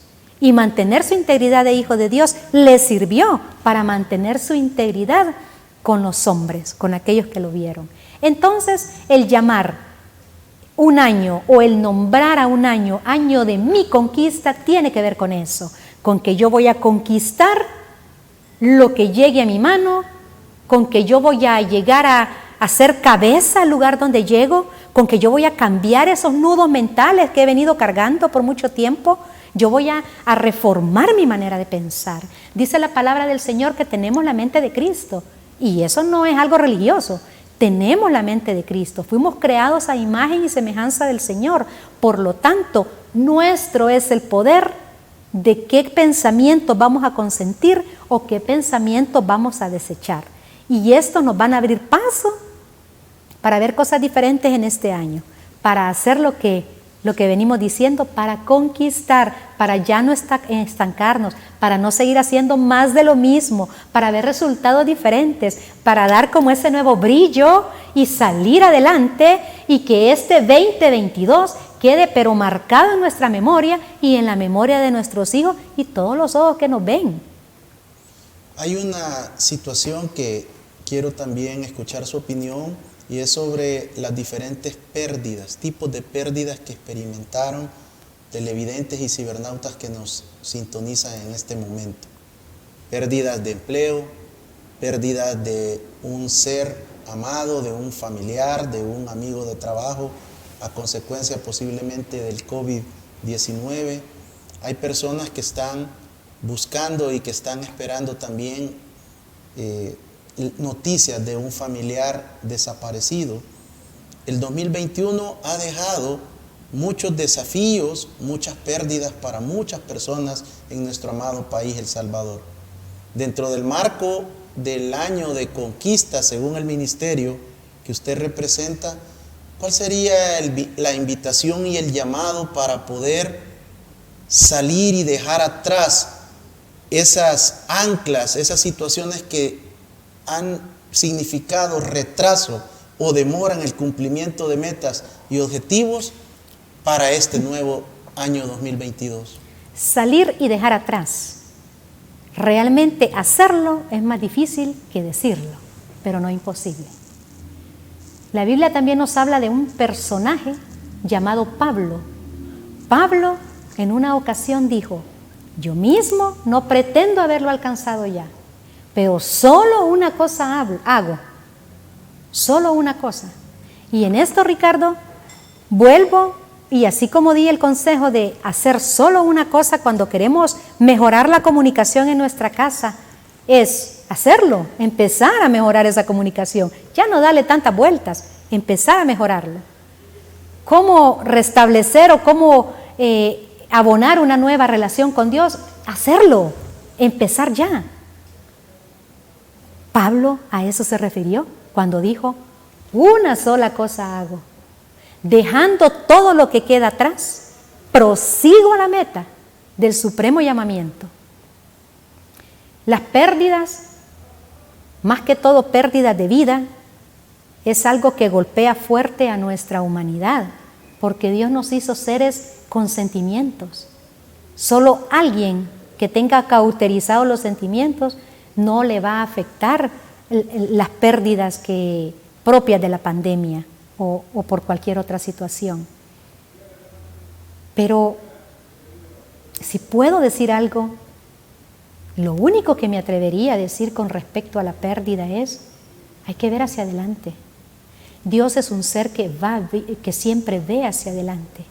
y mantener su integridad de hijo de Dios le sirvió para mantener su integridad con los hombres, con aquellos que lo vieron. Entonces, el llamar un año o el nombrar a un año de mi conquista tiene que ver con eso, con que yo voy a conquistar lo que llegue a mi mano, con que yo voy a llegar a ser cabeza al lugar donde llego, con que yo voy a cambiar esos nudos mentales que he venido cargando por mucho tiempo. Yo voy a reformar mi manera de pensar. Dice la palabra del Señor que tenemos la mente de Cristo, y eso no es algo religioso. Tenemos la mente de Cristo, fuimos creados a imagen y semejanza del Señor. Por lo tanto, nuestro es el poder de qué pensamientos vamos a consentir o qué pensamientos vamos a desechar. Y esto nos van a abrir paso para ver cosas diferentes en este año, para hacer lo que venimos diciendo, para conquistar, para ya no estancarnos, para no seguir haciendo más de lo mismo, para ver resultados diferentes, para dar como ese nuevo brillo y salir adelante, y que este 2022 quede pero marcado en nuestra memoria y en la memoria de nuestros hijos y todos los ojos que nos ven. Hay una situación que quiero también escuchar su opinión, y es sobre las diferentes pérdidas, tipos de pérdidas que experimentaron televidentes y cibernautas que nos sintonizan en este momento. Pérdidas de empleo, pérdidas de un ser amado, de un familiar, de un amigo de trabajo, a consecuencia posiblemente del COVID-19. Hay personas que están buscando y que están esperando también noticias de un familiar desaparecido. El 2021 ha dejado muchos desafíos, muchas pérdidas para muchas personas en nuestro amado país, El Salvador. Dentro del marco del año de conquista, según el ministerio que usted representa, ¿cuál sería la invitación y el llamado para poder salir y dejar atrás esas anclas, esas situaciones que han significado retraso o demora en el cumplimiento de metas y objetivos para este nuevo año 2022? Salir y dejar atrás. Realmente hacerlo es más difícil que decirlo, pero no imposible. La Biblia también nos habla de un personaje llamado Pablo. Pablo en una ocasión dijo: yo mismo no pretendo haberlo alcanzado ya, pero solo una cosa hago, solo una cosa. Y en esto, Ricardo, vuelvo, y así como di el consejo de hacer solo una cosa cuando queremos mejorar la comunicación en nuestra casa, es hacerlo, empezar a mejorar esa comunicación, ya no darle tantas vueltas, empezar a mejorarlo. ¿Cómo restablecer o cómo abonar una nueva relación con Dios? Hacerlo, empezar ya. Pablo a eso se refirió cuando dijo: una sola cosa hago, dejando todo lo que queda atrás, prosigo a la meta del supremo llamamiento. Las pérdidas, más que todo pérdidas de vida, es algo que golpea fuerte a nuestra humanidad, porque Dios nos hizo seres con sentimientos. Solo alguien que tenga cauterizados los sentimientos no le va a afectar las pérdidas propias de la pandemia o por cualquier otra situación. Pero si puedo decir algo, lo único que me atrevería a decir con respecto a la pérdida es: hay que ver hacia adelante. Dios es un ser que siempre ve hacia adelante,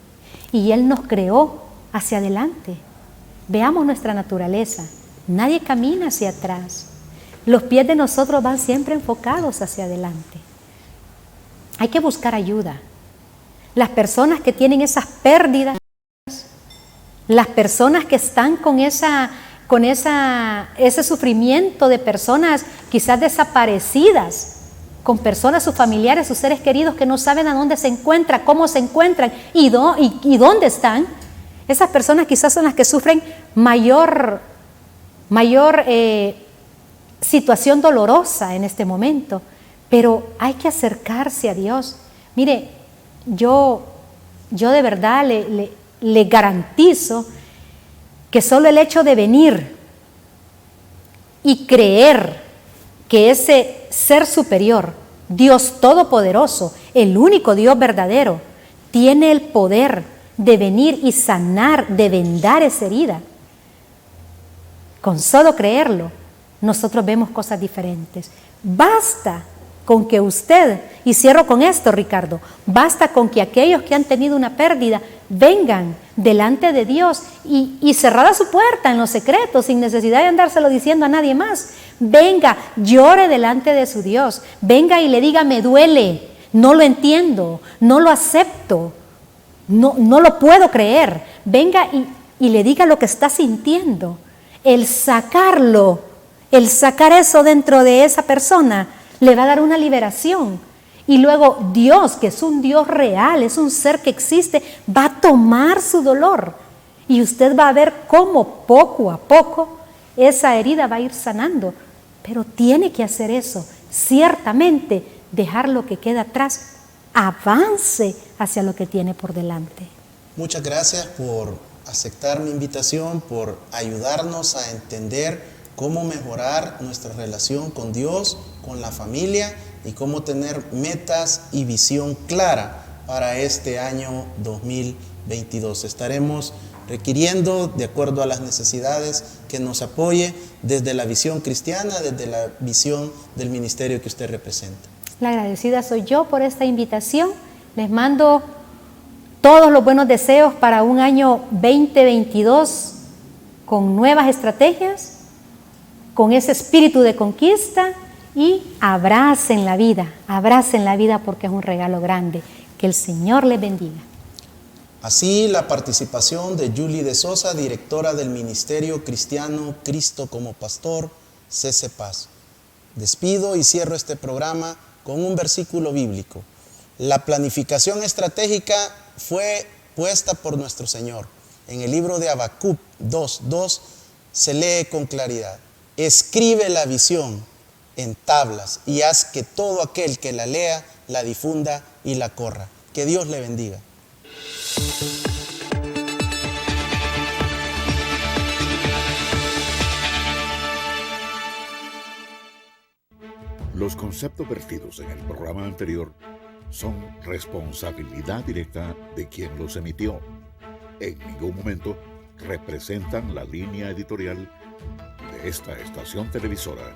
y Él nos creó hacia adelante. Veamos nuestra naturaleza, nadie camina hacia atrás. Los pies de nosotros van siempre enfocados hacia adelante. Hay que buscar ayuda. Las personas que tienen esas pérdidas, las personas que están con ese sufrimiento de personas quizás desaparecidas, con personas, sus familiares, sus seres queridos que no saben a dónde se encuentran, cómo se encuentran y dónde están. Esas personas quizás son las que sufren mayor situación dolorosa en este momento, pero hay que acercarse a Dios. Mire, yo de verdad le garantizo que solo el hecho de venir y creer que ese ser superior, Dios Todopoderoso, el único Dios verdadero, tiene el poder de venir y sanar, de vendar esa herida. Con solo creerlo, nosotros vemos cosas diferentes. Basta con que usted, y cierro con esto, Ricardo, basta con que aquellos que han tenido una pérdida vengan delante de Dios y cerrada su puerta en los secretos, sin necesidad de andárselo diciendo a nadie más. Venga, llore delante de su Dios, venga y le diga: me duele, no lo entiendo, no lo acepto, no lo puedo creer. Venga y le diga lo que está sintiendo. El sacar eso dentro de esa persona le va a dar una liberación. Y luego Dios, que es un Dios real, es un ser que existe, va a tomar su dolor. Y usted va a ver cómo poco a poco esa herida va a ir sanando. Pero tiene que hacer eso, ciertamente, dejar lo que queda atrás, avance hacia lo que tiene por delante. Muchas gracias por aceptar mi invitación, por ayudarnos a entender cómo mejorar nuestra relación con Dios, con la familia, y cómo tener metas y visión clara para este año 2022. Estaremos requiriendo, de acuerdo a las necesidades, que nos apoye desde la visión cristiana, desde la visión del ministerio que usted representa. La agradecida soy yo por esta invitación. Les mando todos los buenos deseos para un año 2022 con nuevas estrategias, con ese espíritu de conquista, y abracen la vida porque es un regalo grande. Que el Señor les bendiga. Así, la participación de Julie de Sosa, directora del Ministerio Cristiano Cristo como Pastor, CC Paz. Despido y cierro este programa con un versículo bíblico. La planificación estratégica fue puesta por nuestro Señor. En el libro de Habacuc 2:2 se lee con claridad: escribe la visión en tablas y haz que todo aquel que la lea la difunda y la corra. Que Dios le bendiga. Los conceptos vertidos en el programa anterior son responsabilidad directa de quien los emitió. En ningún momento representan la línea editorial de esta estación televisora.